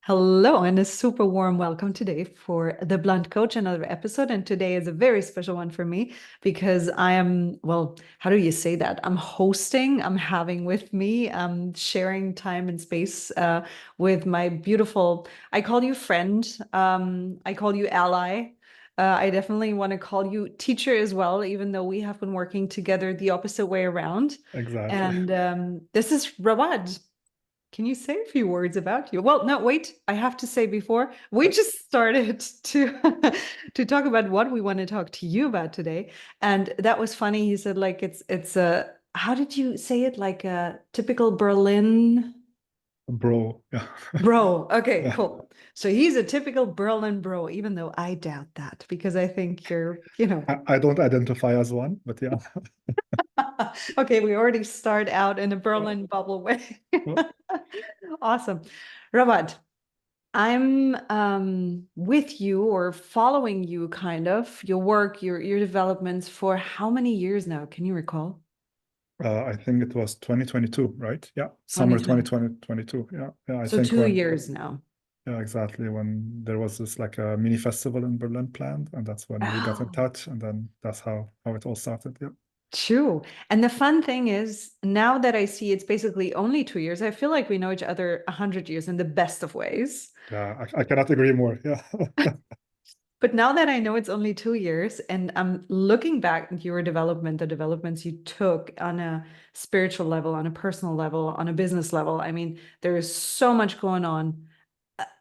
Hello, and a super warm welcome today for the Blunt Coach, another episode. And today is a very special one for me because I am, well, how do you say that? I'm hosting, I'm having with me, I'm sharing time and space with my beautiful, I call you friend, I call you ally. I definitely want to call you teacher as well, even though we have been working together the opposite way around. Exactly. And this is Rawad. Can you say a few words about you? Well, no, wait. I have to say before we just started to to talk about what we want to talk to you about today, and that was funny. He said like it's a how did you say it? Like a typical Berlin Bro. Yeah. bro. Okay, Yeah. cool. So he's a typical Berlin bro, even though I doubt that because I think you're. I don't identify as one, but yeah. Okay, we already start out in a Berlin bubble way. Awesome. Rawad, I'm with you or following you kind of your work, your developments for how many years now? Can you recall? I think it was 2022, right? Yeah. Summer 2020. 2022. Yeah. Yeah. I So think two when, years now. yeah, exactly. When there was this like a mini festival in Berlin planned, and that's when we got in Oh, touch, and then that's how it all started. Yeah. true. And the fun thing is, now that I see it's basically only 2 years, I feel like we know each other 100 years in the best of ways. Yeah. I cannot agree more. Yeah. But now that I know it's only 2 years and I'm looking back at your development, the developments you took on a spiritual level, on a personal level, on a business level, I mean, there is so much going on.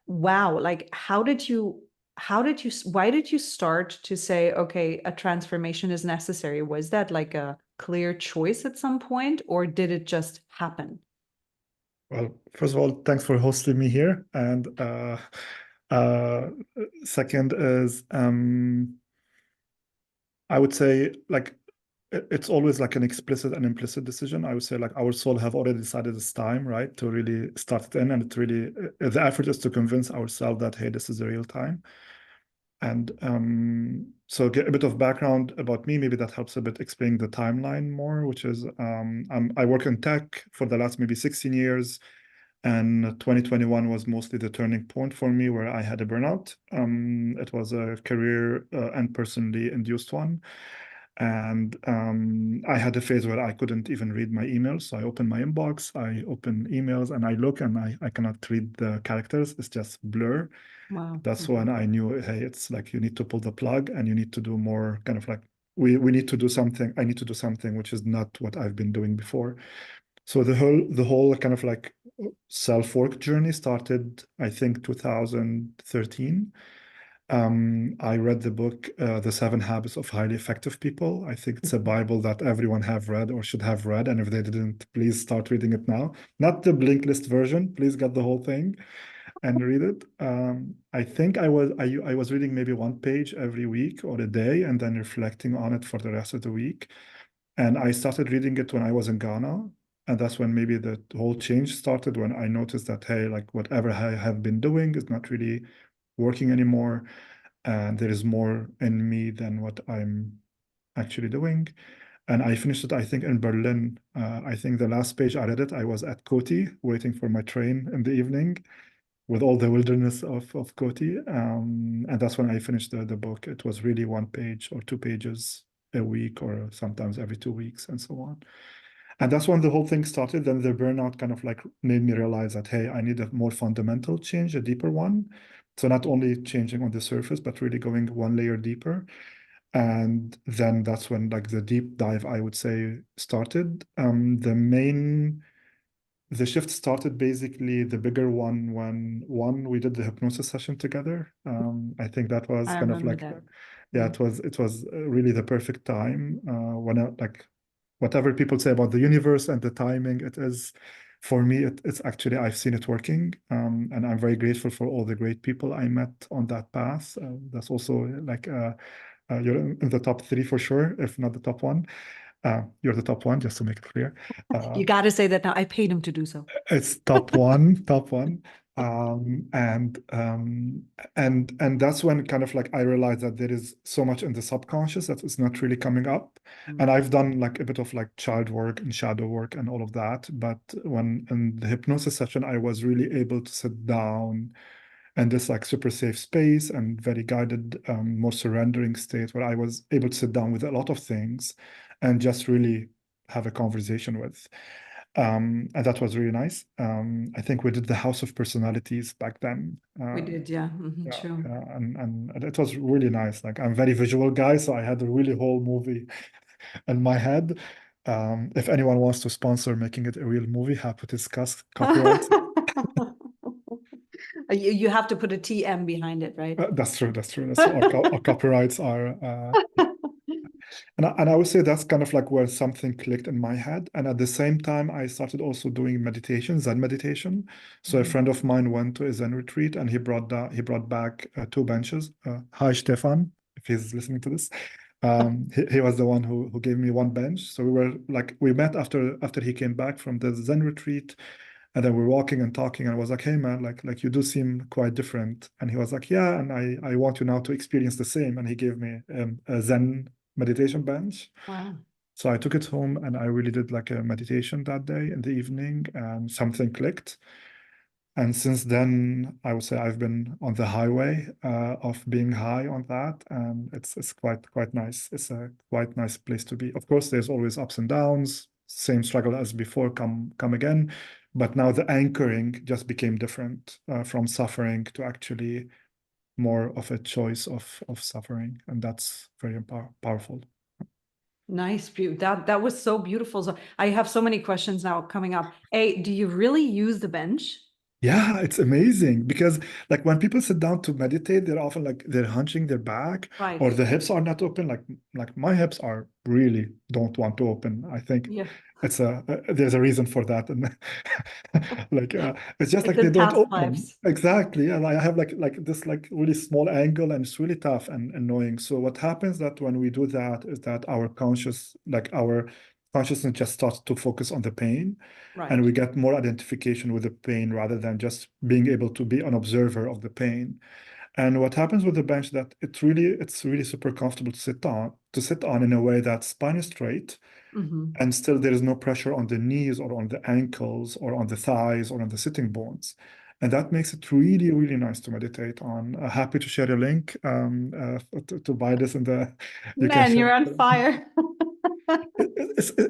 Wow. Like, why did you start to say, okay, a transformation is necessary? Was that like a clear choice at some point, or did it just happen? Well, first of all, thanks for hosting me here. And uh, second is I would say like it's always like an explicit and implicit decision. I would say like our soul have already decided it's time, right, to really start it in, and it really the effort is to convince ourselves that hey, this is the real time. And so get a bit of background about me. Maybe that helps a bit explain the timeline more, which is I work in tech for the last maybe 16 years. And 2021 was mostly the turning point for me where I had a burnout. It was a career and personally induced one. And I had a phase where I couldn't even read my emails. So I open my inbox, I open emails, and I look and I cannot read the characters. It's just blur. Wow. That's when I knew, hey, it's like you need to pull the plug and you need to do more kind of like we need to do something. I need to do something which is not what I've been doing before. So the whole kind of like self-work journey started, I think, 2013. I read the book, The Seven Habits of Highly Effective People. I think it's a Bible that everyone have read or should have read. And if they didn't, please start reading it now. Not the blink list version. Please get the whole thing and read it. I think I was reading maybe one page every week or a day and then reflecting on it for the rest of the week. And I started reading it when I was in Ghana. And that's when maybe the whole change started when I noticed that, hey, like whatever I have been doing is not really working anymore. And there is more in me than what I'm actually doing. And I finished it, I think, in Berlin. I think the last page I read it, I was at Koti waiting for my train in the evening with all the wilderness of Koti. And that's when I finished the book. It was really one page or two pages a week or sometimes every 2 weeks and so on. And that's when the whole thing started. Then the burnout kind of like made me realize that, hey, I need a more fundamental change, a deeper one. So not only changing on the surface, but really going one layer deeper. And then that's when like the deep dive, I would say, started. The shift started basically the bigger one when one we did the hypnosis session together. I think that was I kind of remember like that. yeah, Yeah. it was really the perfect time when like whatever people say about the universe and the timing, it is for me. It's actually I've seen it working, and I'm very grateful for all the great people I met on that path. That's also like you're in the top three for sure, if not the top one. You're the top one, just to make it clear. Uh, You got to say that now. I paid him to do so. it's top one, top one. Um, and um, and that's when kind of like I realized that there is so much in the subconscious that is not really coming up. And Mm. I've done like a bit of like child work and shadow work and all of that. But when in the hypnosis session, I was really able to sit down and this like super safe space and very guided, more surrendering state where I was able to sit down with a lot of things and just really have a conversation with. And that was really nice. I think we did the House of Personalities back then. We did, yeah. Yeah, True. and it was really nice. Like I'm a very visual guy, so I had a really whole movie in my head. If anyone wants to sponsor making it a real movie, happy to discuss copyright. You have to put a TM behind it, right? That's true. That's true. That's true. Our copyrights are, and I would say that's kind of like where something clicked in my head. And at the same time, I started also doing meditation, Zen meditation. So a friend of mine went to a Zen retreat, and he brought back two benches. Hi, Stefan, if he's listening to this. He was the one who gave me one bench. So we met after he came back from the Zen retreat. And then we're walking and talking, and I was like, "Hey, man, like you do seem quite different." And he was like, "Yeah, and I want you now to experience the same." And he gave me a Zen meditation bench. Wow. So I took it home, and I really did like a meditation that day in the evening, and something clicked. And since then, I would say I've been on the highway of being high on that, and it's quite nice. It's a quite nice place to be. Of course, there's always ups and downs. Same struggle as before, come again. But now the anchoring just became different from suffering to actually more of a choice of suffering, and that's very powerful. Nice. That was so beautiful. So I have so many questions now coming up. A, do you really use the bench? Yeah, it's amazing because like when people sit down to meditate, they're often like they're hunching their back Right. or the hips are not open. Like my hips are really don't want to open. I think Yeah. there's a reason for that, and like it's just Like like they the don't calf open. pipes. Exactly. And I have like this like really small angle, and it's really tough and annoying. So what happens that when we do that is that our consciousness just starts to focus on the pain, and Right. we get more identification with the pain rather than just being able to be an observer of the pain. And what happens with the bench that it's really super comfortable to sit on in a way that spine is straight, Hmm. and still there is no pressure on the knees or on the ankles or on the thighs or on the sitting bones. And that makes it really, really nice to meditate on. Happy to share a link to buy this in the, you can Man, share. you're on fire.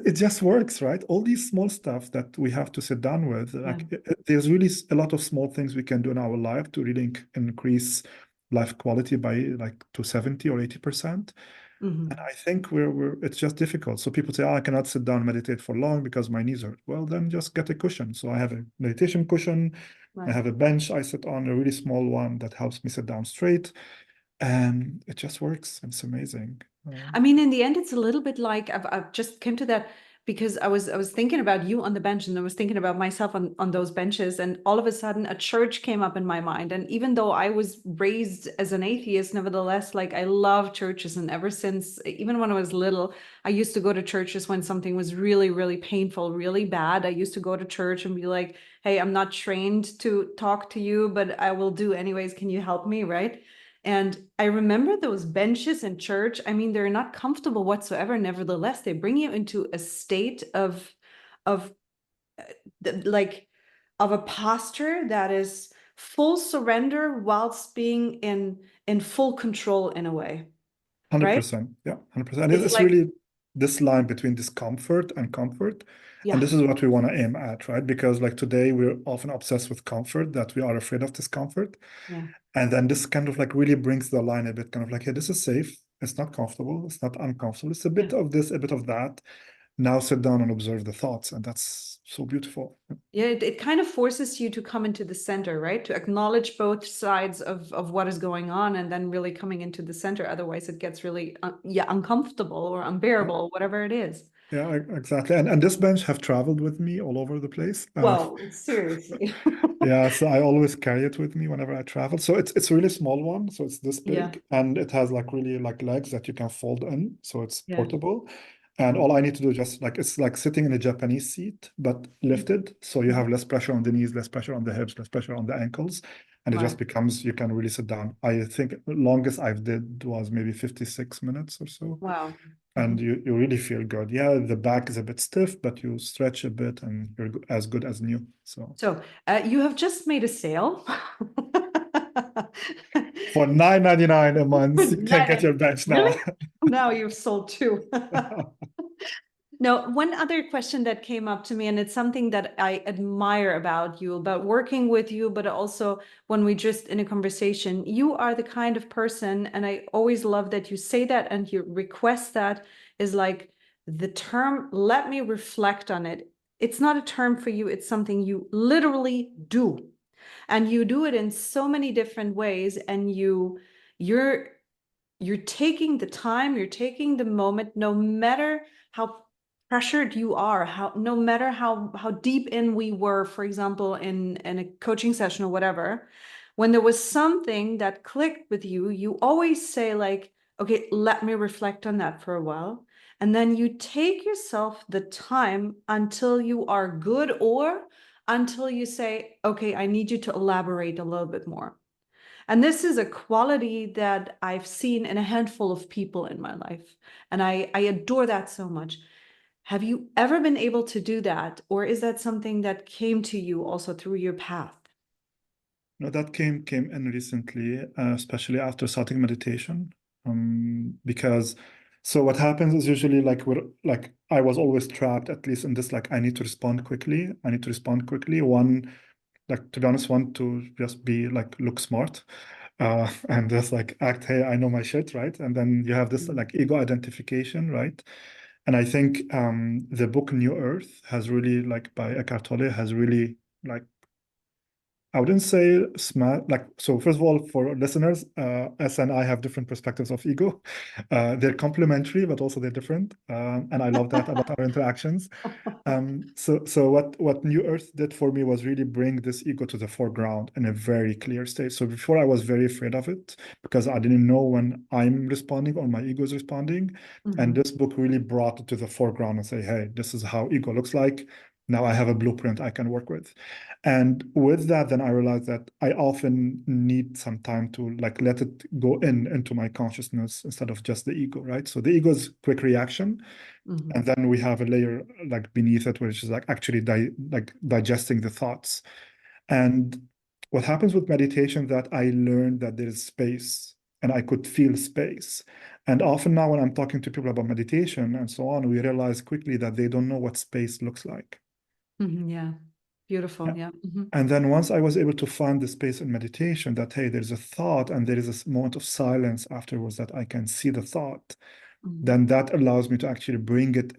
It just works, right? All these small stuff that we have to sit down with, Yeah. there's really a lot of small things we can do in our life to really increase life quality by like to 70 or 80%. And Hmm. I think it's just difficult. So people say, oh, I cannot sit down and meditate for long because my knees hurt. Well, then just get a cushion. So I have a meditation cushion. I Right. have a bench I sit on, a really small one that helps me sit down straight. And it just works. It's amazing. I mean, in the end, it's a little bit like I've just came to that because I was thinking about you on the bench and I was thinking about myself on those benches, and all of a sudden a church came up in my mind. And even though I was raised as an atheist, nevertheless, like I love churches, and ever since, even when I was little, I used to go to churches when something was really, really painful, really bad. I used to go to church and be like, "Hey, I'm not trained to talk to you, but I will do anyways. Can you help me?" Right? And I remember those benches in church. I mean, they're not comfortable whatsoever. Nevertheless, they bring you into a state of like of a posture that is full surrender whilst being in full control in a way, right? 100%. Yeah, 100%. It's It's like, really this line between discomfort and comfort. And yeah, this is what we want to aim at, right? Because like today, we're often obsessed with comfort, that we are afraid of discomfort. yeah, And then this kind of like really brings the line a bit kind of like, hey, this is safe. It's not comfortable. It's not uncomfortable. It's a yeah. bit of this, a bit of that. Now sit down and observe the thoughts. And that's so beautiful. Yeah, it kind of forces you to come into the center, right? To acknowledge both sides of what is going on, and then really coming into the center. Otherwise, it gets really, yeah, uncomfortable or unbearable, whatever it is. Yeah, exactly. And this bench have traveled with me all over the place. Well, seriously. Yeah, so I always carry it with me whenever I travel. So it's a really small one, so it's this Yeah, big, and it has like really like legs that you can fold in, so it's yeah. portable. And all I need to do is just like it's like sitting in a Japanese seat, but lifted, so you have less pressure on the knees, less pressure on the hips, less pressure on the ankles, and it just Right. becomes you can really sit down. I think longest I've did was maybe 56 minutes or so, Wow. and Mhm. you really feel good. Yeah, the back is a bit stiff, but you stretch a bit, and you're as good as new. So. So, you have just made a sale. For $9.99 a month, you can get your bench now. Really? Now you've sold two. No, one other question that came up to me, and it's something that I admire about you, about working with you, but also when we just in a conversation, you are the kind of person, and I always love that you say that and you request that, is like the term, let me reflect on it. It's not a term for you, it's something you literally do. And you do it in so many different ways, and you're taking the time, you're taking the moment, no matter how pressured you are, no matter how deep in we were, for example, in a coaching session or whatever, when there was something that clicked with you, you always say like, okay, let me reflect on that for a while. And then you take yourself the time until you are good, or until you say, okay, I need you to elaborate a little bit more. And this is a quality that I've seen in a handful of people in my life. And I adore that so much. Have you ever been able to do that? Or is that something that came to you also through your path? No, that came in recently, especially after starting meditation. Because so what happens is usually like I was always trapped, at least in this, like I need to respond quickly. I need to respond quickly. One, like to be honest, one to just be like look smart. And just like act, hey, I know my shit, right? And then you have this like ego identification, right? And I think the book New Earth has really, like by Eckhart Tolle, has really like, I wouldn't say smart, like, so first of all, for listeners, S and I have different perspectives of ego. They're complementary, but also they're different. And I love that about our interactions. So what New Earth did for me was really bring this ego to the foreground in a very clear state. So before I was very afraid of it because I didn't know when I'm responding or my ego is responding. And this book really brought it to the foreground and say, hey, this is how ego looks like. Now I have a blueprint I can work with. And with that, then I realized that I often need some time to like let it go into my consciousness instead of just the ego, right? So the ego is quick reaction. And then we have a layer like beneath it, which is like actually digesting the thoughts. And what happens with meditation that I learned that there is space and I could feel space. And often now when I'm talking to people about meditation and so on, we realize quickly that they don't know what space looks like. Yeah, beautiful. Yeah. And then once I was able to find the space in meditation that, hey, there's a thought and there is a moment of silence afterwards that I can see the thought, then that allows me to actually bring it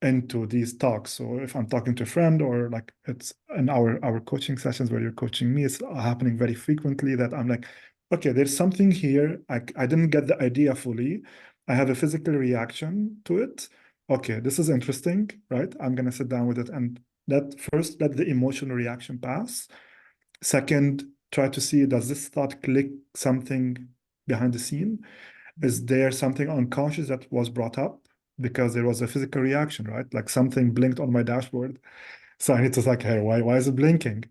into these talks. So if I'm talking to a friend or like it's in our coaching sessions where you're coaching me, it's happening very frequently that I'm like, okay, there's something here. I didn't get the idea fully. I have a physical reaction to it. Okay, this is interesting, right? I'm gonna sit down with it and let the emotional reaction pass. Second, try to see, does this thought click something behind the scene? Is there something unconscious that was brought up? Because there was a physical reaction, right? Like something blinked on my dashboard. So I need to like, hey, why is it blinking?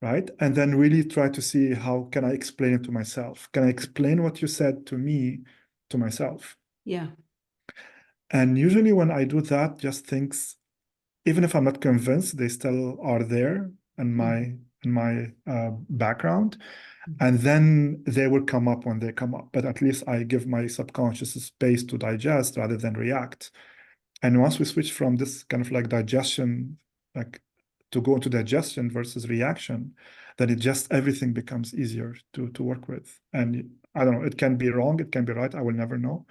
Right? And then really try to see how can I explain it to myself? Can I explain what you said to me to myself? Yeah. And usually when I do that, just things, even if I'm not convinced, they still are there in my background. And then they will come up when they come up. But at least I give my subconscious space to digest rather than react. And once we switch from this kind of like digestion, like to go into digestion versus reaction, then it just everything becomes easier to work with. And I don't know, it can be wrong, it can be right, I will never know.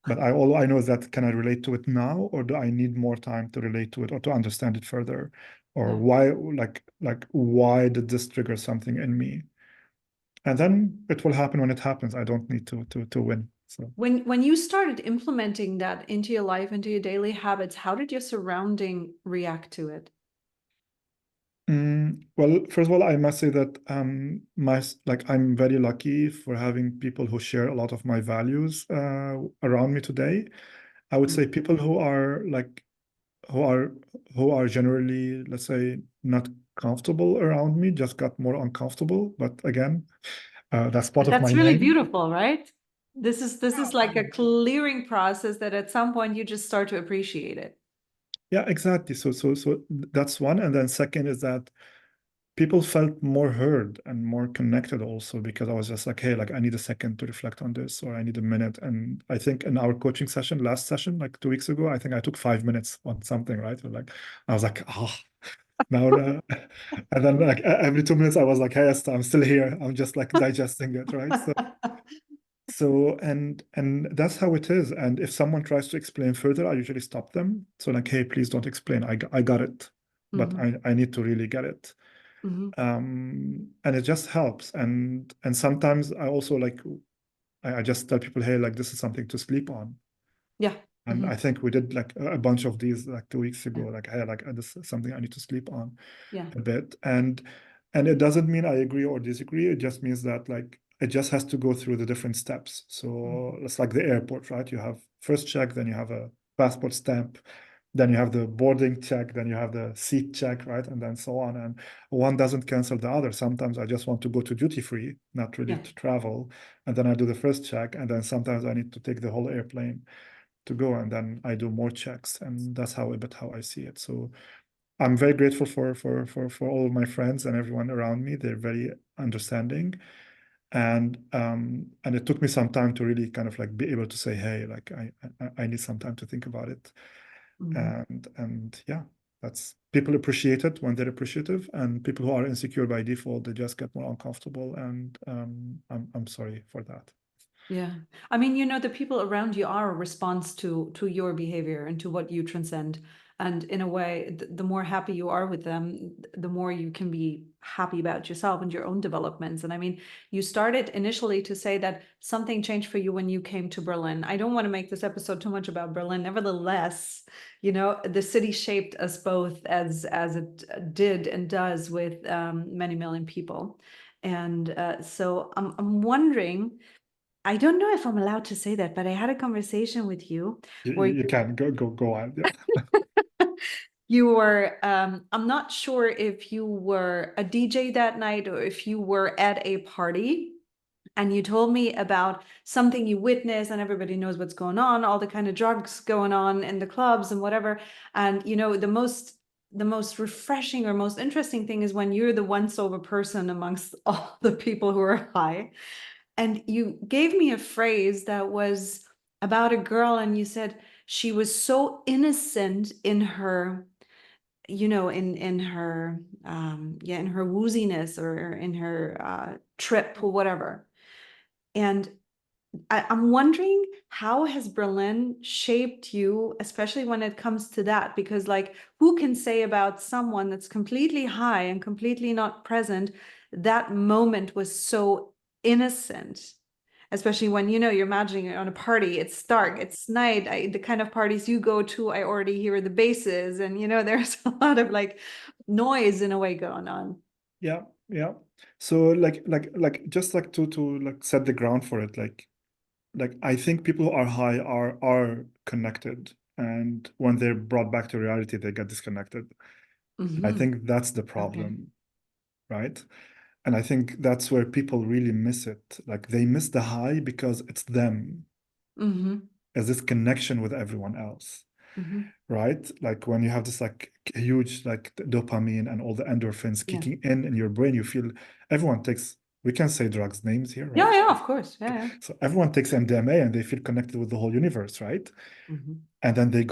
But all I know is that can I relate to it now, or do I need more time to relate to it or to understand it further? Or why, like why did this trigger something in me? And then it will happen when it happens. I don't need to win. So When you started implementing that into your life, into your daily habits, how did your surrounding react to it? well, first of all, I must say that I'm very lucky for having people who share a lot of my values around me today. I would say people who are like who are who are generally, let's say, not comfortable around me just got more uncomfortable. But again, that's part But of my that's really name. beautiful, right? This is like a clearing process that at some point you just start to appreciate it. Yeah, exactly. So that's one. And then second is that people felt more heard and more connected also, because I was just like, hey, like I need a second to reflect on this, or I need a minute. And I think in our coaching session, last session, like 2 weeks ago, I think I took 5 minutes on something, right? Like I was like, oh, now, and then like every 2 minutes, I was like, hey, Esther, I'm still here. I'm just like digesting it, right? So and that's how it is. And if someone tries to explain further, I usually stop them. So like, hey, please don't explain. I got it, but Mhm. I need to really get it. Mhm. And it just helps. And sometimes I also like I just tell people, hey, like this is something to sleep on. Yeah. And I Mhm. think we did like a bunch of these like 2 weeks Yeah. ago. Like, hey, like this is something I need to sleep on Yeah. a bit. And it doesn't mean I agree or disagree. It just means that like it just has to go through the different steps. So Mhm. it's like the airport, right? You have first check, then you have a passport stamp, then you have the boarding check, then you have the seat check, right? And then so on. And one doesn't cancel the other. Sometimes I just want to go to duty free, not really Yeah. to travel. And then I do the first check. And then sometimes I need to take the whole airplane to go. And then I do more checks. And that's how a bit how I see it. So I'm very grateful for all of my friends and everyone around me. They're very understanding. And it took me some time to really kind of like be able to say, hey, like I need some time to think about it. Mhm. And yeah, that's people appreciate it when they're appreciative, and people who are insecure by default, they just get more uncomfortable. And I'm sorry for that. Yeah. I mean, the people around you are a response to your behavior and to what you transcend. And in a way, the more happy you are with them, the more you can be happy about yourself and your own developments. And I mean, you started initially to say that something changed for you when you came to Berlin. I don't want to make this episode too much about Berlin. Nevertheless, the city shaped us both as it did and does with many million people. And so I'm wondering, I don't know if I'm allowed to say that, but I had a conversation with you where You can go on. Yeah. you were, I'm not sure if you were a DJ that night or if you were at a party. And you told me about something you witnessed, and everybody knows what's going on, all the kind of drugs going on in the clubs and whatever. And the most refreshing or most interesting thing is when you're the one sober person amongst all the people who are high. And you gave me a phrase that was about a girl, and you said she was so innocent in her, in her, in her wooziness or in her trip or whatever. And I'm wondering, how has Berlin shaped you, especially when it comes to that? Because, like, who can say about someone that's completely high and completely not present, that moment was so innocent? Especially when, you're imagining it on a party, it's dark, it's night. The kind of parties you go to, I already hear the basses, and, there's a lot of like noise in a way going on. Yeah, yeah. So like just like to like set the ground for it, like I think people who are high are connected, and when they're brought back to reality, they get disconnected. I Hmm. think that's the Okay. problem, right? And I think that's where people really miss it. Like they miss the high because it's them Hmm. as this connection with everyone else, Hmm. right? Like when you have this like huge like dopamine and all the endorphins Yeah. kicking in your brain, you feel everyone takes, we can say drugs names here, Yeah, right? yeah, of course. Yeah, yeah. So everyone takes MDMA and they feel connected with the whole universe, right? Hmm. And then they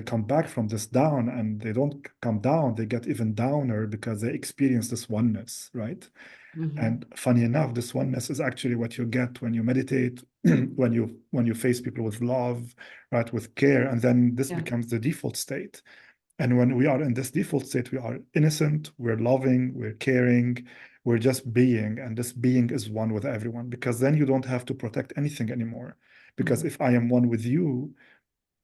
come back from this down, and they don't come down, they get even downer because they experience this oneness, right? Hmm. And funny enough, this oneness is actually what you get when you meditate, when you face people with love, right, with care, and then this Yeah. becomes the default state. And when we are in this default state, we are innocent, we're loving, we're caring, we're just being, and this being is one with everyone, because then you don't have to protect anything anymore. Because Hmm. if I am one with you,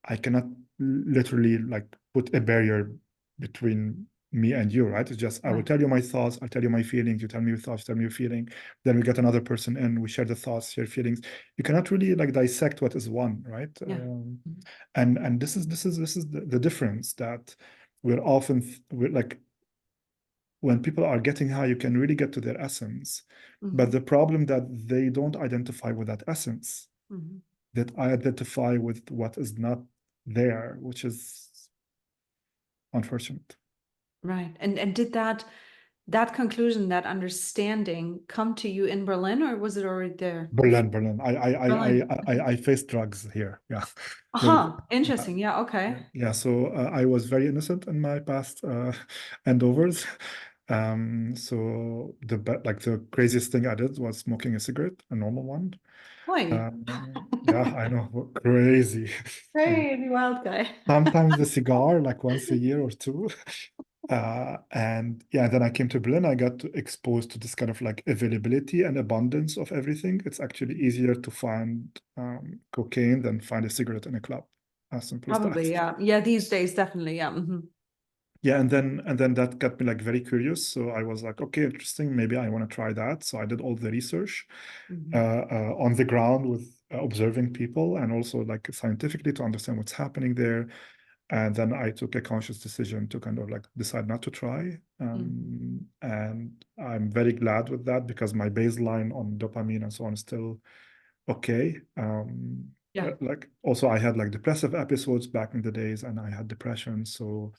I cannot literally like put a barrier between me and you, right? It's just I will Yeah. tell you my thoughts, I'll tell you my feelings, you tell me your thoughts, tell me your feeling. Then we get another person in, we share the thoughts, share feelings. You cannot really like dissect what is one, right? Yeah. Mhm. And this is the difference that we're like when people are getting high, you can really get to their essence. But Mhm. the problem that they don't identify with that essence, Mhm. that I identify with what is not there, which is unfortunate. Right. And did that that conclusion, that understanding come to you in Berlin, or was it already there? Berlin. Berlin. I faced drugs here. Yeah. There's- Uh-huh. Interesting. Yeah, okay. yeah. So I was very innocent in my past endeavors. So like the craziest thing I did was smoking a cigarette, a normal one. Boy, Yeah, I know, crazy. crazy wild guy. Sometimes a cigar, like once a year or two. And yeah, then I came to Berlin. I got exposed to this kind of like availability and abundance of everything. It's actually easier to find cocaine than find a cigarette in a club. As simple as that. Probably, yeah. Yeah, these days, definitely, yeah. Yeah, and then that got me like very curious. So I was like, okay, interesting. Maybe I want to try that. So I did all the research on the ground with observing people and also like scientifically to understand what's happening there. And then I took a conscious decision to kind of like decide not to try. And I'm very glad with that because my baseline on dopamine and so on is still okay. Yeah. Like also I had like depressive episodes back in the days and I had depression. So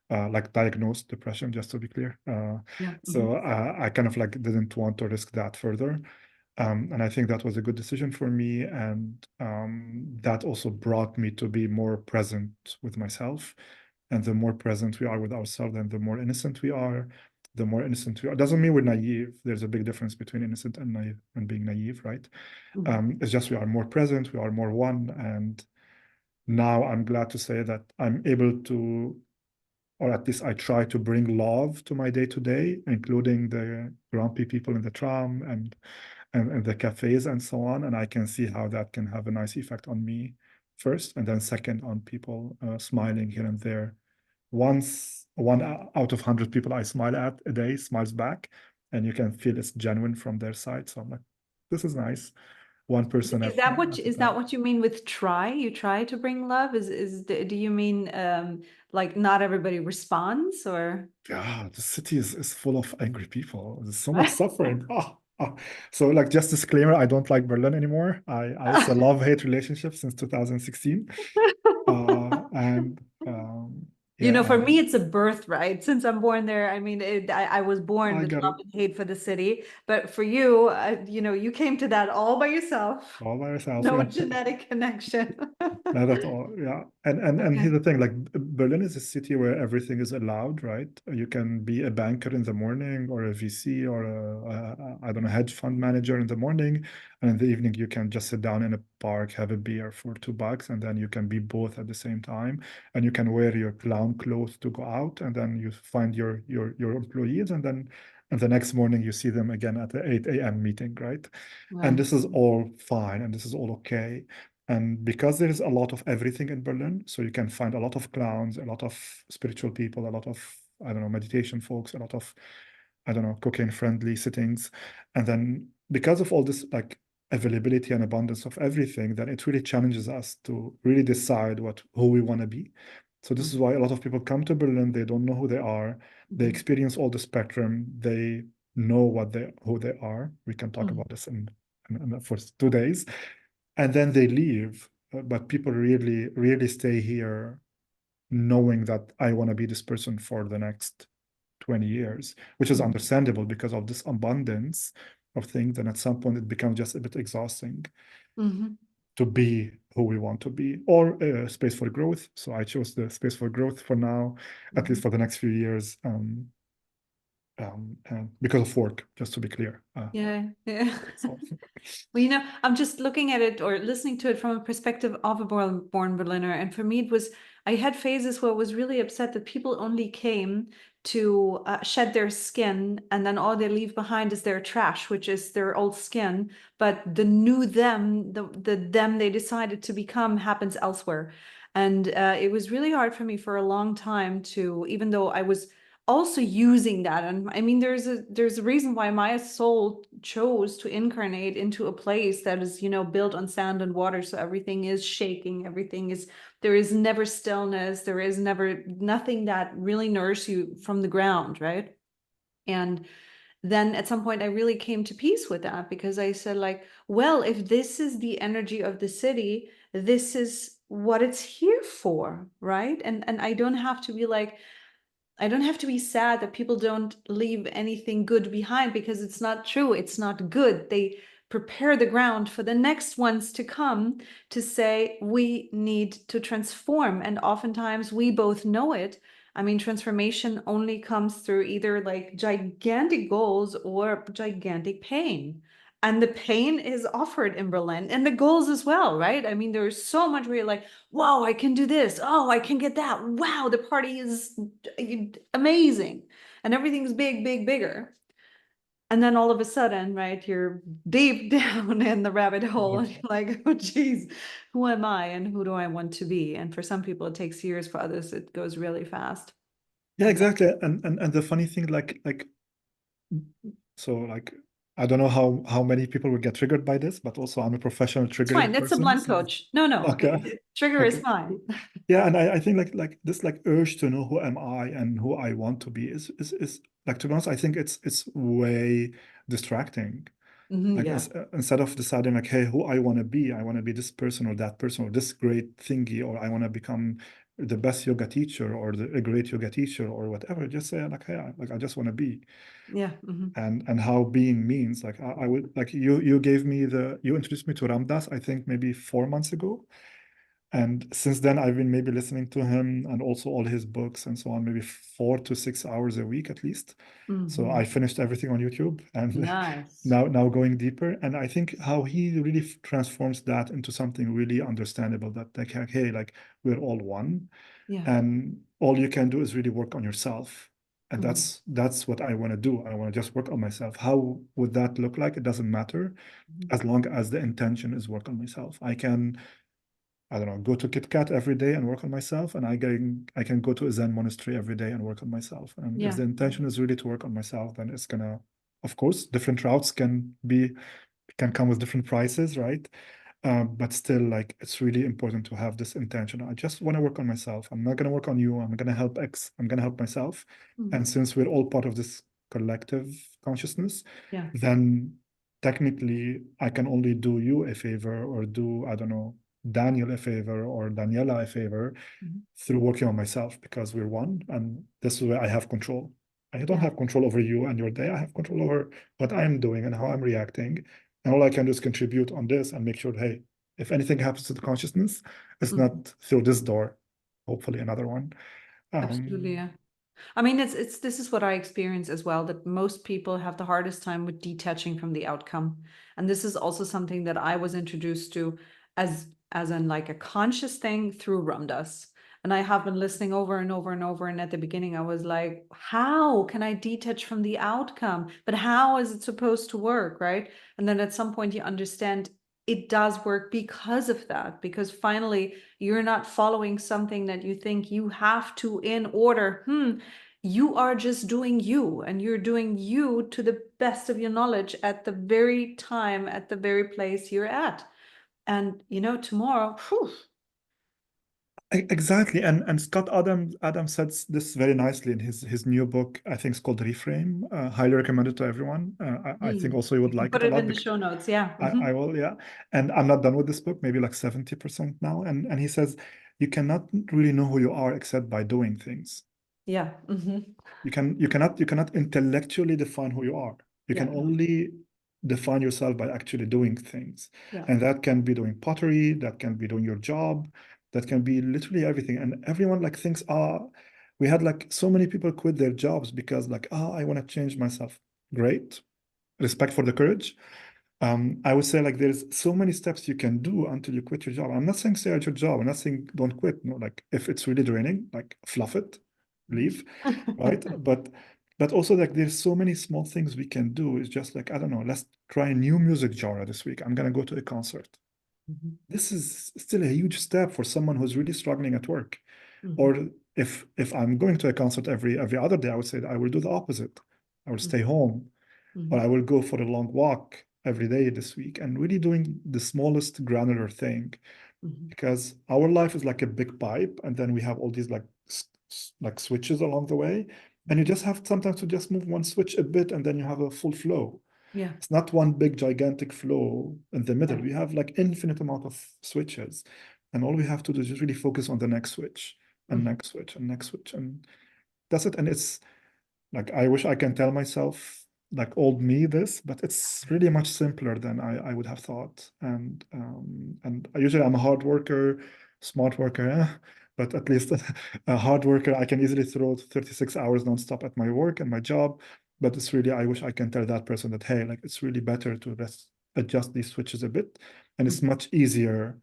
like diagnosed depression, just to be clear. Yeah. So I kind of like didn't want to risk that further. And I think that was a good decision for me. And that also brought me to be more present with myself. And the more present we are with ourselves, and the more innocent we are, the more innocent we are. Doesn't mean we're naive. There's a big difference between innocent and naive and being naive, right? It's just we are more present, we are more one. And now I'm glad to say that I'm able to, or at least I try to bring love to my day to day, including the grumpy people in the tram and the cafes and so on. And I can see how that can have a nice effect on me first, and then second on people smiling here and there. Once one out of 100 people I smile at a day smiles back, and you can feel it's genuine from their side. So I'm like, this is nice. One person Is at, that at a is that time. what you mean with try? You try to bring love? Do you mean like not everybody responds or? Yeah, the city is full of angry people. There's so much suffering. So like just disclaimer, I don't like Berlin anymore. It's a love-hate relationship since 2016. And You know, yeah, for me, and it's a birthright. Since I'm born there, I mean, I was born I with got love it and hate for the city. But for you, you know, you came to that all by yourself. all by yourself. No Yeah. genetic connection. Not at all. Yeah. And Okay. here's the thing, like Berlin is a city where everything is allowed, right? You can be a banker in the morning or a VC or I don't know, hedge fund manager in the morning. And in the evening you can just sit down in a park, have a beer for $2, and then you can be both at the same time. And you can wear your clown clothes to go out, and then you find your employees, and the next morning you see them again at the 8 a.m. meeting, right? And Wow. this is all fine and this is all okay. And because there is a lot of everything in Berlin, so you can find a lot of clowns, a lot of spiritual people, a lot of, I don't know, meditation folks, a lot of, I don't know, cocaine friendly sittings. And then because of all this like availability and abundance of everything, then it really challenges us to really decide who we want to be. So this is why a lot of people come to Berlin, they don't know who they are, they Mhm. experience all the spectrum, they know who they are. We can talk Mhm. about this for 2 days, and then they leave. But people really stay here knowing that I want to be this person for the next 20 years, which is Mhm. understandable because of this abundance of things. And at some point, it becomes just a bit exhausting Mhm. to be who we want to be, or space for growth. So I chose the space for growth for now, at least Mhm. for the next few years, because of work, just to be clear. Yeah. Yeah. So Well, you know, I'm just looking at it or listening to it from a perspective of a born Berliner. And for me, I had phases where I was really upset that people only came to shed their skin, and then all they leave behind is their trash, which is their old skin. But the new them, the them they decided to become happens elsewhere. And it was really hard for me for a long time to, even though I was also using that. And I mean, there's a reason why my soul chose to incarnate into a place that is, you know, built on sand and water. So everything is shaking, there is never stillness, there is never nothing that really nourishes you from the ground, right? And then at some point I really came to peace with that, because I said, like, well, if this is the energy of the city, this is what it's here for, right? And I don't have to be like, I don't have to be sad that people don't leave anything good behind, because it's not true. It's not good. They prepare the ground for the next ones to come to say, we need to transform. And oftentimes we both know it. I mean, transformation only comes through either like gigantic goals or gigantic pain. And the pain is offered in Berlin, and the goals as well, right? I mean, there's so much where you're like, wow, I can do this. Oh, I can get that. Wow, the party is amazing. And everything's big, big, bigger. And then all of a sudden, right, you're deep down in the rabbit hole, and you're like, oh, geez, who am I and who do I want to be? And for some people, it takes years. For others, it goes really fast. Yeah, exactly. And the funny thing, like so like I don't know how many people will get triggered by this, but also I'm a professional It's fine. triggering It's a person. blunt So coach. No, no. okay. Trigger is Okay. fine. Yeah, and I think like this like urge to know who am I and who I want to be is like, to be honest, I think it's way distracting. Like Yeah. instead of deciding like, hey, who I want to be this person or that person or this great thingy, or I want to become the best yoga teacher or a great yoga teacher or whatever. Just say like, hey, like I just want to be. Yeah. And how being means, like I would like you gave me you introduced me to Ramdas, I think maybe 4 months ago. And since then, I've been maybe listening to him and also all his books and so on, maybe 4 to 6 hours a week at least. So I finished everything on YouTube and Nice. now going deeper. And I think how he really transforms that into something really understandable, that like, hey, like we're all one, Yeah. and all you can do is really work on yourself. And Mhm. that's what I want to do. I want to just work on myself. How would that look like? It doesn't matter as long as the intention is work on myself. I don't know, go to KitKat every day and work on myself, and I can go to a Zen monastery every day and work on myself. And if Yeah. the intention is really to work on myself, then it's gonna, of course, different routes can come with different prices, right? But still, like it's really important to have this intention. I just want to work on myself. I'm not gonna work on you. I'm gonna help X. I'm gonna help myself. And Mhm. since we're all part of this collective consciousness, Yeah. then technically I can only do you a favor or do, I don't know, Daniel a favor or Daniela a favor Mhm. through working on myself, because we're one, and this is where I have control. I don't Yeah. have control over you and your day. I have control over what I'm doing and how I'm reacting. And all I can do is contribute on this and make sure, hey, if anything happens to the consciousness, it's Mhm. not through this door, hopefully another one. Absolutely. Um, Yeah. I mean, it's this is what I experience as well, that most people have the hardest time with detaching from the outcome. And this is also something that I was introduced to as in like a conscious thing through Ramdas. And I have been listening over and over and over. And at the beginning, I was like, how can I detach from the outcome? But how is it supposed to work? Right. And then at some point you understand it does work because of that, because finally you're not following something that you think you have to in order. You are just doing you, and you're doing you to the best of your knowledge at the very time, at the very place you're at. And tomorrow, whew, exactly. And Scott Adams said this very nicely in his new book. I think it's called Reframe. Highly recommended to everyone. I think also you you would can like it put a it lot in the because show notes. Yeah. I will, yeah. And I'm not done with this book, maybe like 70% now. And he says you cannot really know who you are except by doing things. Yeah. You cannot intellectually define who you are. You Yeah. can only define yourself by actually doing things. Yeah. And that can be doing pottery, that can be doing your job, that can be literally everything. And everyone like thinks, we had like so many people quit their jobs because like, I want to change myself. Great. Respect for the courage. I would say like there's so many steps you can do until you quit your job. I'm not saying stay at your job. I'm not saying don't quit. No, like if it's really draining, like fluff it, leave, right? But also like there's so many small things we can do. It's just like, I don't know, let's try a new music genre this week. I'm gonna go to a concert. Mhm. This is still a huge step for someone who's really struggling at work. Mhm. Or if I'm going to a concert every other day, I would say that I will do the opposite. I will stay Mhm. home, or I Mhm. will go for a long walk every day this week, and really doing the smallest granular thing, Mhm. because our life is like a big pipe, and then we have all these like switches along the way, and you just have sometimes to just move one switch a bit, and then you have a full flow. Yeah. It's not one big gigantic flow in the middle. Yeah. We have like infinite amount of switches, and all we have to do is just really focus on the next switch and Mhm. next switch and next switch. And that's it. And it's like, I wish I can tell myself like old me this, but it's really much simpler than I would have thought. And usually I'm a hard worker, smart worker, but at least a hard worker. I can easily throw 36 hours nonstop at my work and my job. But it's really, I wish I can tell that person that, hey, like it's really better to adjust these switches a bit. And it's much easier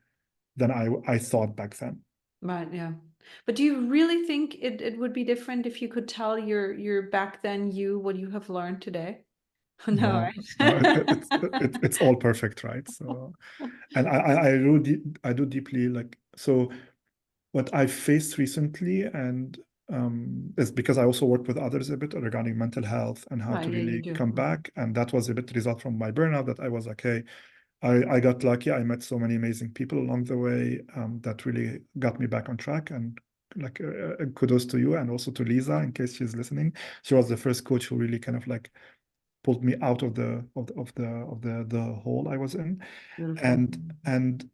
than I thought back then. Right, yeah. But do you really think it would be different if you could tell your back then you what you have learned today? No, No, no, it's all perfect, right? So, and I do deeply like, so what I faced recently, and is because I also work with others a bit regarding mental health and how right, to yeah, you really do. come back. And that was a bit result from my burnout, that I was like, hey, I got lucky. I met so many amazing people along the way, that really got me back on track. And like, kudos to you, and also to Lisa, in case she's listening. She was the first coach who really kind of like pulled me out of the hole I was in. Beautiful. And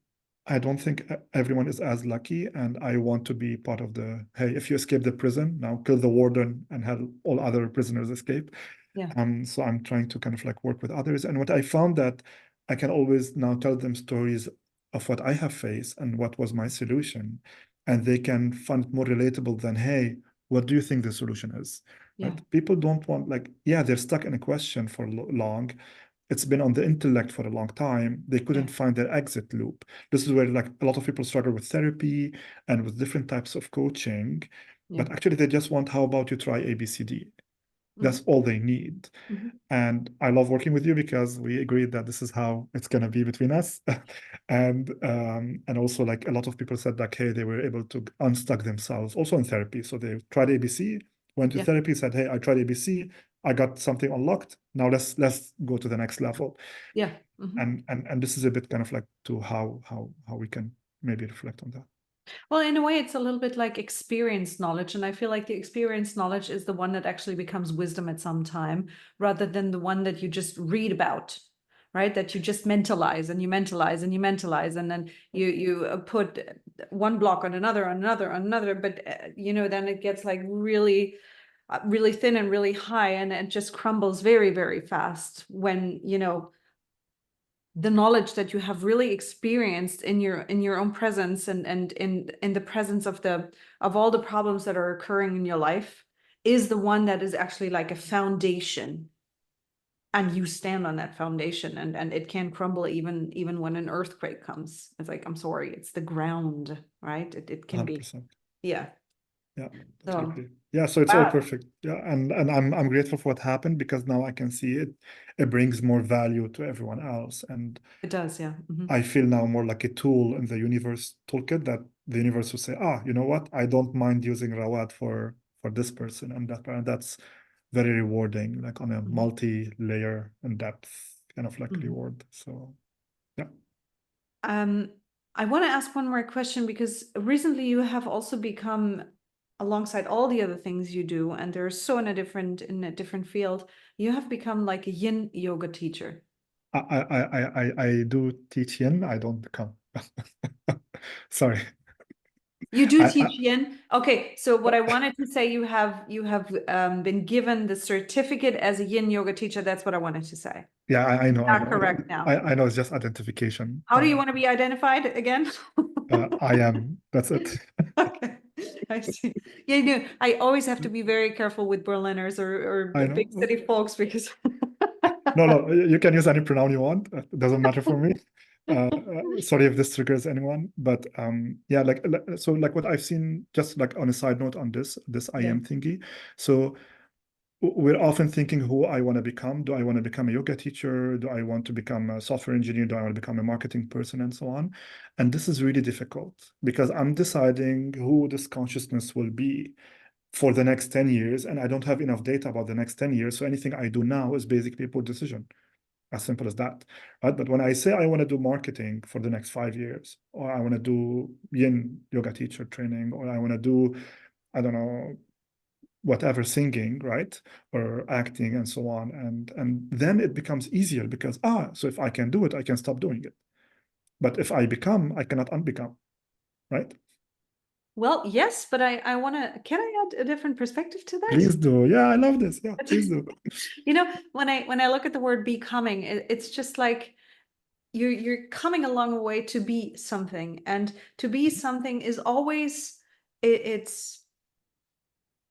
I don't think everyone is as lucky. And I want to be part of the, hey, if you escape the prison, now kill the warden and have all other prisoners escape. Yeah, So I'm trying to kind of like work with others. And what I found, that I can always now tell them stories of what I have faced and what was my solution. And they can find it more relatable than, hey, what do you think the solution is? yeah, Right? People don't want, like, yeah, they're stuck in a question for long. It's been on the intellect for a long time. They yeah, couldn't find their exit loop. This is where like a lot of people struggle with therapy and with different types of coaching. yeah. But actually they just want, how about you try ABCD? That's all they need. Mm-hmm. And I love working with you because we agreed that this is how it's gonna be between us. And also, like, a lot of people said like, hey, they were able to unstuck themselves also in therapy. So they tried ABC, went to Yeah, therapy, said, hey, I tried ABC, I got something unlocked. Now let's go to the next level. yeah. Mm-hmm. And this is a bit kind of like to how we can maybe reflect on that. Well, in a way, it's a little bit like experience knowledge. And I feel like the experience knowledge is the one that actually becomes wisdom at some time, rather than the one that you just read about, right? That you just mentalize and you mentalize and you mentalize. And then you put one block on another, on another, on another. But, then it gets like really, really thin and really high. And it just crumbles very, very fast when, the knowledge that you have really experienced in your own presence, and in the presence of all the problems that are occurring in your life, is the one that is actually like a foundation, and you stand on that foundation, and it can crumble even when an earthquake comes. It's like, I'm sorry, it's the ground, right? It can be. 100%. Yeah. Yeah, totally So agree. Yeah, so it's all wow, perfect. Yeah, and I'm grateful for what happened, because now I can see it. It brings more value to everyone else, and it does. Yeah. I feel now more like a tool in the universe toolkit, that the universe will say, ah, you know what? I don't mind using Rawad for this person and that, and that's very rewarding, like on a Mhm. multi-layer and depth kind of like Mhm. reward. So yeah. Um, I want to ask one more question, because recently you have also become, alongside all the other things you do, and they're so in a different field, you have become like a Yin yoga teacher. I do teach Yin. I don't become. Sorry. You do I teach Yin. Okay, so what I wanted to say, you have been given the certificate as a Yin yoga teacher. That's what I wanted to say. Yeah, I know, I Not know. correct now. I know it's just identification. How do you want to be identified again? I am. That's it. Okay, I see. Yeah, I always have to be very careful with Berliners or I big know. city folks, because No, no, you can use any pronoun you want. It doesn't matter for me. Sorry if this triggers anyone, but yeah, so like what I've seen, just like on a side note on this I yeah. am thingy. So we're often thinking who I want to become. Do I want to become a yoga teacher? Do I want to become a software engineer? Do I want to become a marketing person, and so on? And this is really difficult, because I'm deciding who this consciousness will be for the next 10 years, and I don't have enough data about the next 10 years. So anything I do now is basically a poor decision. As simple as that, right? But when I say I want to do marketing for the next 5 years, or I want to do Yin yoga teacher training, or I want to do, I don't know, whatever, singing, right, or acting, and so on, and then it becomes easier, because so if I can do it, I can stop doing it. But if I become, I cannot unbecome, right? Well, yes, but I want to, can I add a different perspective to that? Please do. Yeah, I love this. Yeah, please do. You know, when I look at the word becoming, it's just like you're coming a long way to be something, and to be something is always it's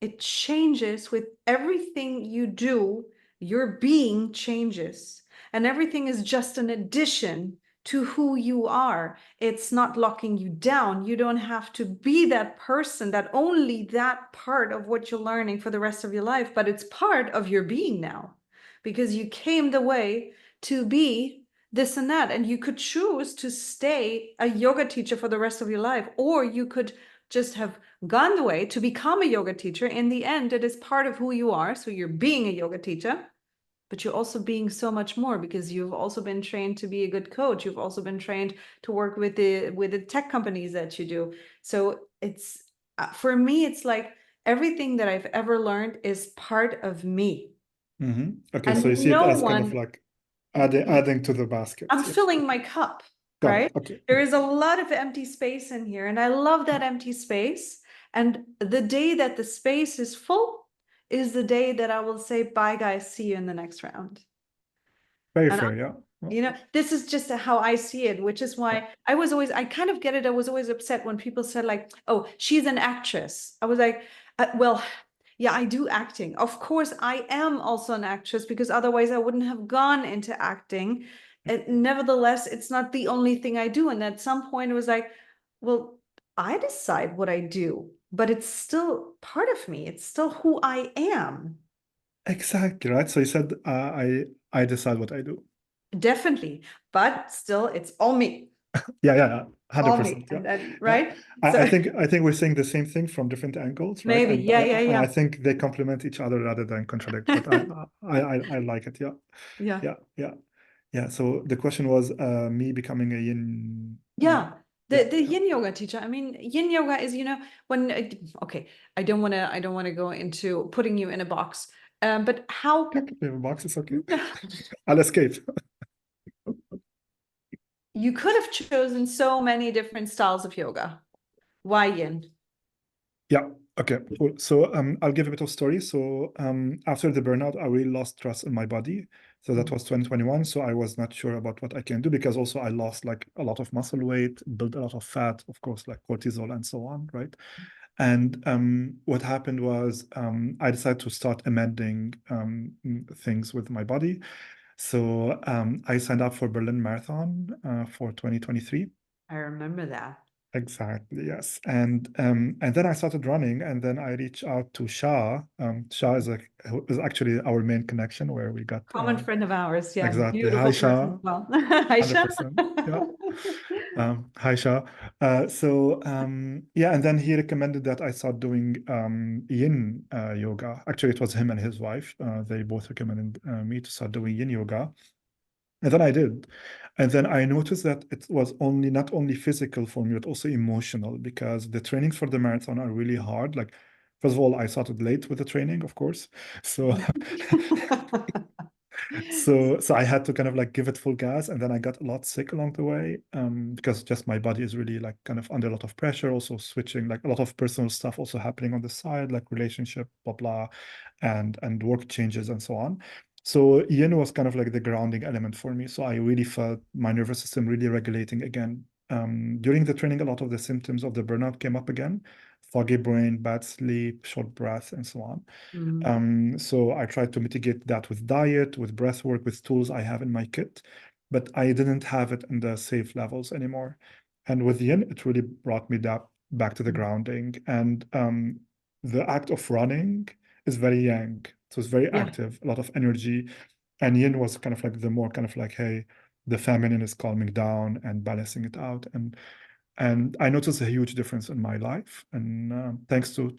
it changes with everything you do. Your being changes, and everything is just an addition to who you are. It's not locking you down. You don't have to be that person, that only that part of what you're learning for the rest of your life, but it's part of your being now, because you came the way to be this and that. And you could choose to stay a yoga teacher for the rest of your life, or you could just have gone the way to become a yoga teacher. In the end, it is part of who you are. So you're being a yoga teacher, but you're also being so much more, because you've also been trained to be a good coach. You've also been trained to work with the tech companies that you do. So it's for me, it's like everything that I've ever learned is part of me. Okay, so you And see it no as kind of one, like adding to the basket. I'm Yeah, filling my cup, got it. right? Okay. There is a lot of empty space in here, and I love that empty space. And the day that the space is full is the day that I will say, bye, guys, see you in the next round. Very And fair. Yeah. Yeah. you know, this is just how I see it, which is Yeah. why I kind of get it. I was always upset when people said, like, oh, she's an actress. I was like, well, yeah, I do acting. Of course, I am also an actress, because otherwise I wouldn't have gone into acting. Nevertheless, it's not the only thing I do. And at some point, it was like, well, I decide what I do, but it's still part of me. It's still who I am. Exactly, right? So you said I decide what I do. Definitely. But still, it's all me. Yeah, yeah, yeah. All me. 100%. Yeah. And Yeah. right. I So think we're saying the same thing from different angles, right? maybe, And yeah, yeah, I yeah. think they complement each other rather than contradict, but I like it. Yeah. Yeah. Yeah. Yeah. Yeah. So the question was me becoming a yin Yeah. yeah, The yeah. yin yoga teacher. I mean, yin yoga is, when okay, I don't want to go into putting you in a box. But how Yeah, put me in a box, it's okay. I'll escape. you could have chosen so many different styles of yoga. Why yin? Yeah. Okay. Cool. So I'll give a bit of story. So after the burnout, I really lost trust in my body. So that was 2021. So I was not sure about what I can do, because also I lost like a lot of muscle weight, built a lot of fat, of course, like cortisol and so on, right? And what happened was I decided to start amending things with my body. So I signed up for Berlin Marathon for 2023. I remember that. Exactly, yes. And then I started running, and then I reached out to Shah. Shah is actually our main connection where we got Common friend of ours. Yeah. exactly. Hi Beautiful Shah, person as well. Aisha. 100%. Yeah. Hi Shah. Yeah, and then he recommended that I start doing Yin yoga. Actually, it was him and his wife. They both recommended me to start doing Yin yoga. And then I did. And then I noticed that it was only not only physical for me, but also emotional, because the trainings for the marathon are really hard. Like, first of all, I started late with the training, of course. So so I had to kind of like give it full gas, and then I got a lot sick along the way, because just my body is really like kind of under a lot of pressure, also switching like a lot of personal stuff also happening on the side, like relationship, blah blah, and work changes and so on. So yin was kind of like the grounding element for me. So I really felt my nervous system really regulating again. During the training, a lot of the symptoms of the burnout came up again: foggy brain, bad sleep, short breath, and so on. Mm. So I tried to mitigate that with diet, with breath work, with tools I have in my kit, but I didn't have it in the safe levels anymore. And with Yin, it really brought me back to the grounding. And the act of running is very yang. So it's very Yeah. active, a lot of energy. And Yin was kind of like the more kind of like, hey, the feminine is calming down and balancing it out. And I noticed a huge difference in my life. And thanks to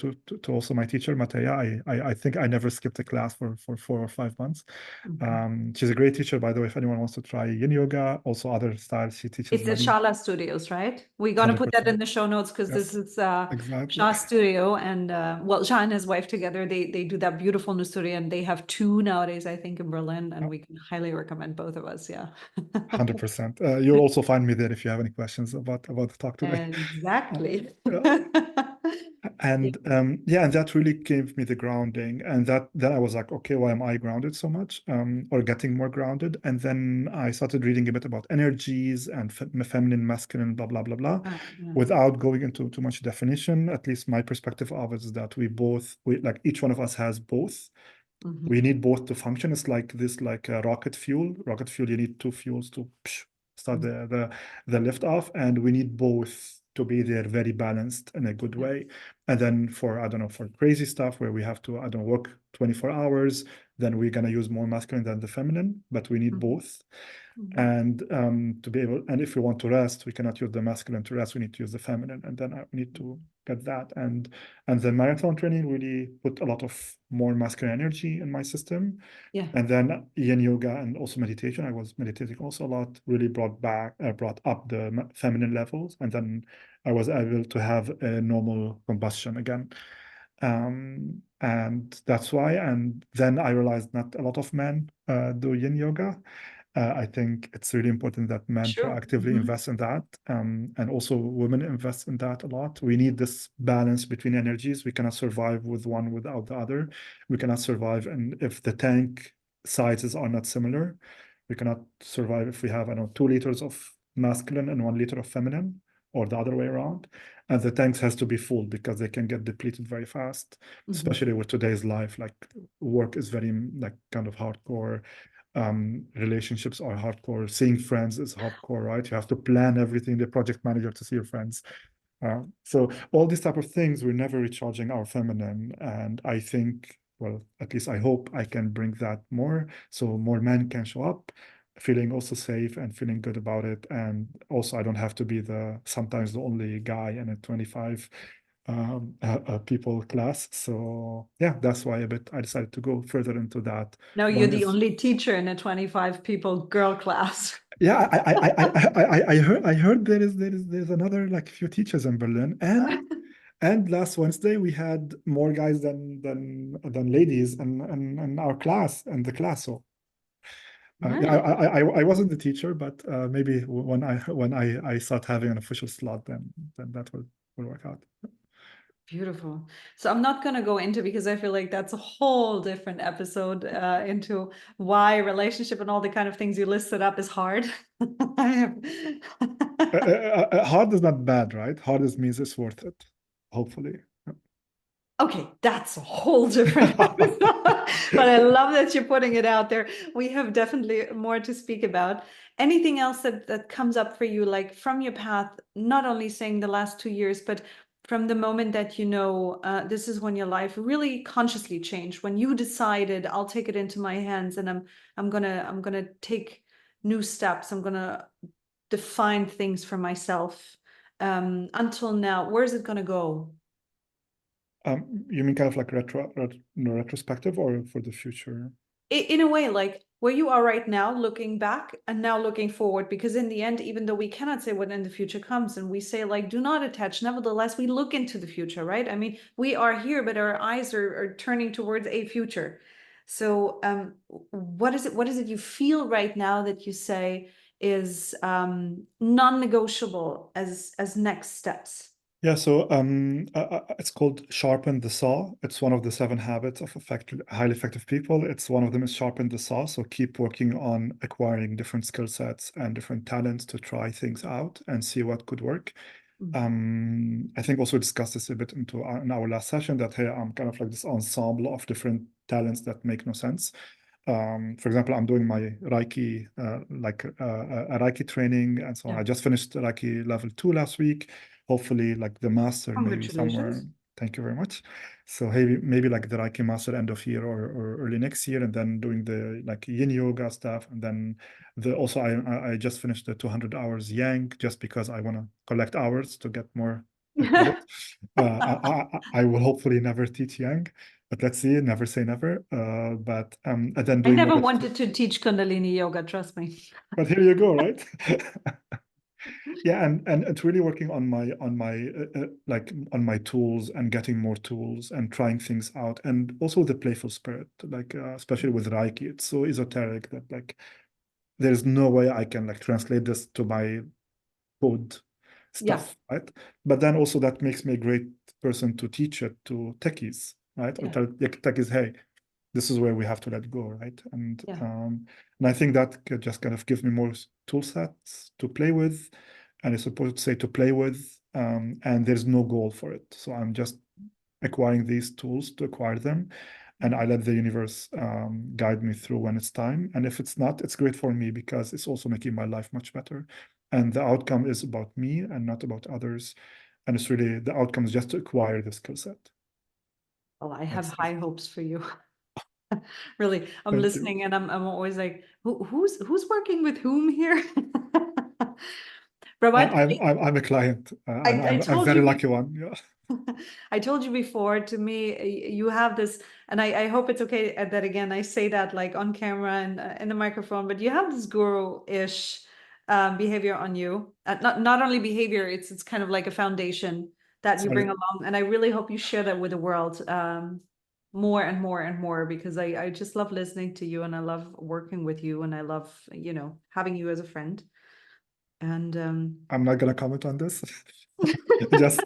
also my teacher, Matea, I think I never skipped a class for 4 or 5 months. Mhm. She's a great teacher, by the way, if anyone wants to try Yin Yoga, also other styles. She teaches It's at many, Shala Studios, right? We're gonna put that 100%. in the show notes, because this Yes, is exactly. Shah Studio, and well, Shah and his wife together, they do that beautiful new studio, and they have two nowadays, I think, in Berlin, and we can highly recommend both of us. Yeah. 100%. You'll also find me there if you have any questions about the talk today. Exactly. Yeah. And yeah, and that really gave me the grounding. And that then I was like, okay, why am I grounded so much? Or getting more grounded. And then I started reading a bit about energies and feminine, masculine, blah, blah, blah, blah. Yeah. Without going into too much definition, at least my perspective of it is that we like each one of us has both. We need both to function. It's like this, like a rocket fuel. Rocket fuel, you need two fuels to start the lift off, and we need both to be there, very balanced in a good way. And then for, I don't know, for crazy stuff where we have to, I don't know, work 24 hours, then we're gonna use more masculine than the feminine, but we need both. And to be able, and if we want to rest, we cannot use the masculine to rest. We need to use the feminine, and then we need to get that. And the marathon training really put a lot of more masculine energy in my system. Yeah. And then Yin yoga and also meditation. I was meditating also a lot. Really brought up the feminine levels, and then I was able to have a normal combustion again. And that's why. And then I realized not a lot of men do Yin yoga. I think it's really important that men proactively invest in that, and also women invest in that a lot. We need this balance between energies. We cannot survive with one without the other. We cannot survive, and if the tank sizes are not similar, we cannot survive if we have, I don't know, 2 liters of masculine and 1 liter of feminine, or the other way around. And the tanks has to be full because they can get depleted very fast, especially with today's life. Like work is very like kind of hardcore. Relationships are hardcore. Seeing friends is hardcore, right? You have to plan everything, the project manager to see your friends. So all these type of things, we're never recharging our feminine. And I think, well, at least I hope I can bring that more, so more men can show up feeling also safe and feeling good about it. And also I don't have to be sometimes the only guy in a 25 people class. So yeah, that's why I decided to go further into that. Now you're the only teacher in a 25 people girl class. Yeah, I heard there's another like few teachers in Berlin, and last Wednesday we had more guys than ladies in our class, in the class. So yeah, I wasn't the teacher, but maybe when I start having an official slot, then that will work out. Beautiful. So I'm not going to go into, because I feel like that's a whole different episode, into why relationship and all the kind of things you listed up is hard. Hard is not bad, right? Hard means it's worth it, hopefully. Okay, that's a whole different episode. But I love that you're putting it out there. We have definitely more to speak about. Anything else that comes up for you, like from your path, not only saying the last 2 years, but from the moment that this is when your life really consciously changed, when you decided, I'll take it into my hands, and I'm gonna take new steps. I'm gonna define things for myself. Until now, where's it gonna go? You mean kind of like retrospective, or for the future? In a way, like where you are right now, looking back and now looking forward, because in the end, even though we cannot say what in the future comes, and we say like, do not attach, nevertheless, we look into the future, right? I mean, we are here, but our eyes are turning towards a future. So what is it you feel right now that you say is non-negotiable as next steps? Yeah, so it's called Sharpen the Saw. It's one of the 7 habits of highly effective people. It's one of them is sharpen the saw. So keep working on acquiring different skill sets and different talents to try things out and see what could work. I think also discussed this a bit in our last session, that hey, I'm kind of like this ensemble of different talents that make no sense. For example, I'm doing my Reiki, a Reiki training, and so on. I just finished Reiki level 2 last week. Hopefully, like the master, maybe somewhere. Thank you very much. So maybe like the Reiki master end of year or early next year, and then doing the like Yin yoga stuff, and then also I just finished the 200 hours Yang, just because I want to collect hours to get more credit. I will hopefully never teach Yang, but let's see, never say never. But and then I doing never wanted to teach Kundalini yoga, trust me. But here you go, right? Yeah, and it's really working on my like on my tools, and getting more tools and trying things out, and also the playful spirit, like especially with Reiki, it's so esoteric that like there's no way I can like translate this to my code stuff, right? But then also that makes me a great person to teach it to techies, right? Or tell techies, hey, this is where we have to let go, right? And I think that could just kind of give me more tool sets to play with, and it's supposed to say to play with, and there's no goal for it. So I'm just acquiring these tools to acquire them, and I let the universe guide me through when it's time. And if it's not, it's great for me because it's also making my life much better. And the outcome is about me and not about others. And it's really the outcome is just to acquire the skill set. Well, I have high hopes for you. Really, I'm Thank listening, and I'm always like, who's working with whom here? Rawad, I'm a client, and I I'm told very you lucky one. Yeah. I told you before, to me, you have this, and I hope it's okay that again, I say that like on camera and in the microphone, but you have this guru-ish behavior on you. Not only behavior, it's kind of like a foundation that you bring along. And I really hope you share that with the world more and more and more, because I just love listening to you, and I love working with you, and I love, having you as a friend. And I'm not gonna comment on this. Just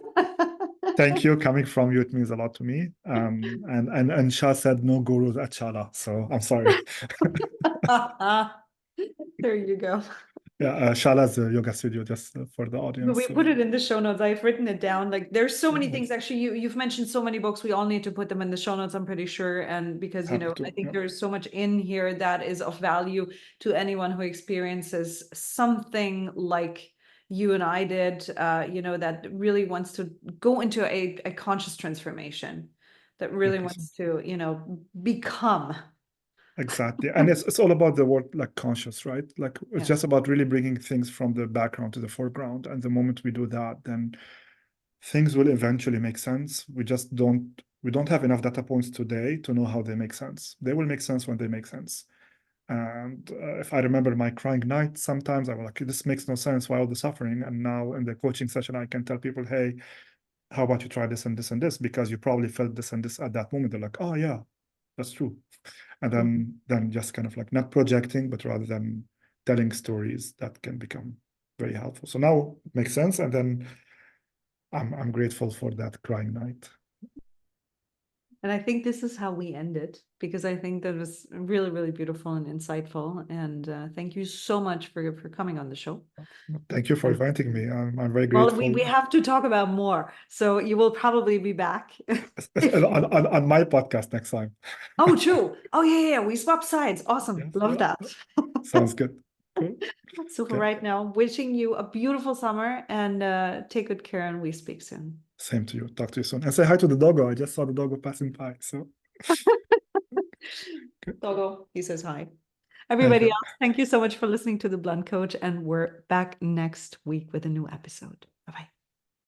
thank you. Coming from you, it means a lot to me. And Shah said no gurus at Shala, so I'm sorry. There you go. Yeah, Shala's a yoga studio, just for the audience. We put it in the show notes. I've written it down. Like, there's so many Yeah. things. Actually, you've mentioned so many books. We all need to put them in the show notes, I'm pretty sure. And because, Happy to, I think yeah. there's so much in here that is of value to anyone who experiences something like you and I did, that really wants to go into a conscious transformation, that really Thank you so wants to, become. Exactly. And it's all about the word like conscious, right? Like it's Yeah. just about really bringing things from the background to the foreground. And the moment we do that, then things will eventually make sense. We don't have enough data points today to know how they make sense. They will make sense when they make sense. And if I remember my crying night, sometimes I was like, this makes no sense. Why all the suffering? And now in the coaching session, I can tell people, hey, how about you try this and this and this? Because you probably felt this and this at that moment. They're like, oh yeah, that's true. And then just kind of like not projecting, but rather than telling stories that can become very helpful. So now it makes sense. And then I'm grateful for that crying night. And I think this is how we end it, because I think that was really, really beautiful and insightful. And thank you so much for coming on the show. Thank you for And, inviting me. I'm very well, grateful. we have to talk about more. So you will probably be back. On my podcast next time. Oh, true. Oh, yeah. We swap sides. Awesome. Yes, Love that. Sounds good. Cool. So for Okay. right now, wishing you a beautiful summer, and take good care, and we speak soon. Same to you. Talk to you soon. And say hi to the doggo. I just saw the doggo passing by. So Doggo, he says hi. thank Everybody you. else, thank you so much for listening to The Blunt Coach, and we're back next week with a new episode. Bye-bye.